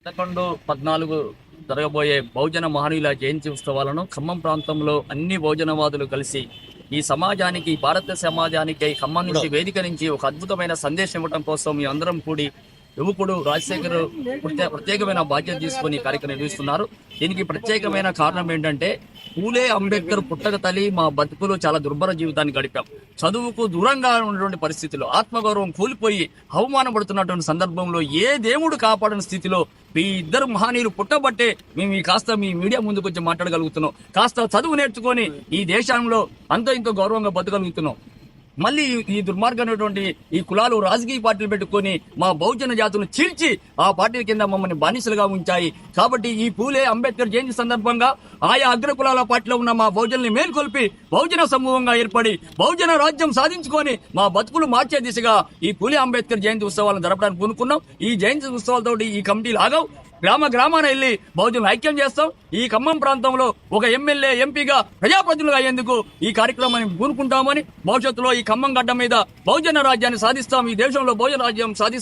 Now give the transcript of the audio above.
11, 14 జరగబోయే బహుజన మహనీయుల జయంతి ఉత్సవాలను ఖమ్మం ప్రాంతంలో అన్ని బహుజనవాదులు కలిసి ఈ సమాజానికి, భారత సమాజానికి ఖమ్మం నుంచి వేదిక నుంచి ఒక అద్భుతమైన సందేశం ఇవ్వడం కోసం మీ అందరం కూడి యువకుడు రాజశేఖర్ ప్రత్యేకమైన బాధ్యత తీసుకుని కార్యక్రమం నిర్వహిస్తున్నారు. దీనికి ప్రత్యేకమైన కారణం ఏంటంటే, పూలే అంబేద్కర్ పుట్టక తల్లి మా బతుకులు చాలా దుర్భర జీవితాన్ని గడిపాం. చదువుకు దూరంగా ఉన్నటువంటి పరిస్థితుల్లో ఆత్మగౌరవం కూలిపోయి అవమానపడుతున్నటువంటి సందర్భంలో ఏ దేవుడు కాపాడని స్థితిలో మీ ఇద్దరు మహనీయులు పుట్టబట్టే మేము కాస్త మీ మీడియా ముందుకు వచ్చి మాట్లాడగలుగుతున్నాం. కాస్త చదువు నేర్చుకొని ఈ దేశంలో అంతో ఇంతో గౌరవంగా బతకగలుగుతున్నాం. మళ్ళీ ఈ దుర్మార్గమైనటువంటి ఈ కులాలు రాజకీయ పార్టీలు పెట్టుకొని మా బహుజన జాతులను చీల్చి ఆ పార్టీల కింద మమ్మల్ని బానిసలుగా ఉంచాయి. కాబట్టి ఈ పూలే అంబేద్కర్ జయంతి సందర్భంగా ఆయా అగ్ర కులాల పార్టీలో ఉన్న మా బహుజనుల్ని మేల్కొల్పి బహుజన సమూహంగా ఏర్పడి బహుజన రాజ్యం సాధించుకొని మా బతుకులు మార్చే దిశగా ఈ పూలే అంబేద్కర్ జయంతి ఉత్సవాలను జరపడానికి పూనుకున్నాం. ఈ జయంతి ఉత్సవాలతో ఈ కమిటీలు ఆగవు. గ్రామాన వెళ్లి బహుజనులు ఐక్యం చేస్తాం. ఈ ఖమ్మం ప్రాంతంలో ఒక ఎమ్మెల్యే, ఎంపీగా ప్రజాప్రతినిధులు అయ్యేందుకు ఈ కార్యక్రమాన్ని పూనుకుంటామని, భవిష్యత్తులో ఈ ఖమ్మం గడ్డ మీద బహుజన రాజ్యాన్ని సాధిస్తాం. ఈ దేశంలో బహుజన రాజ్యం సాధిస్తాం.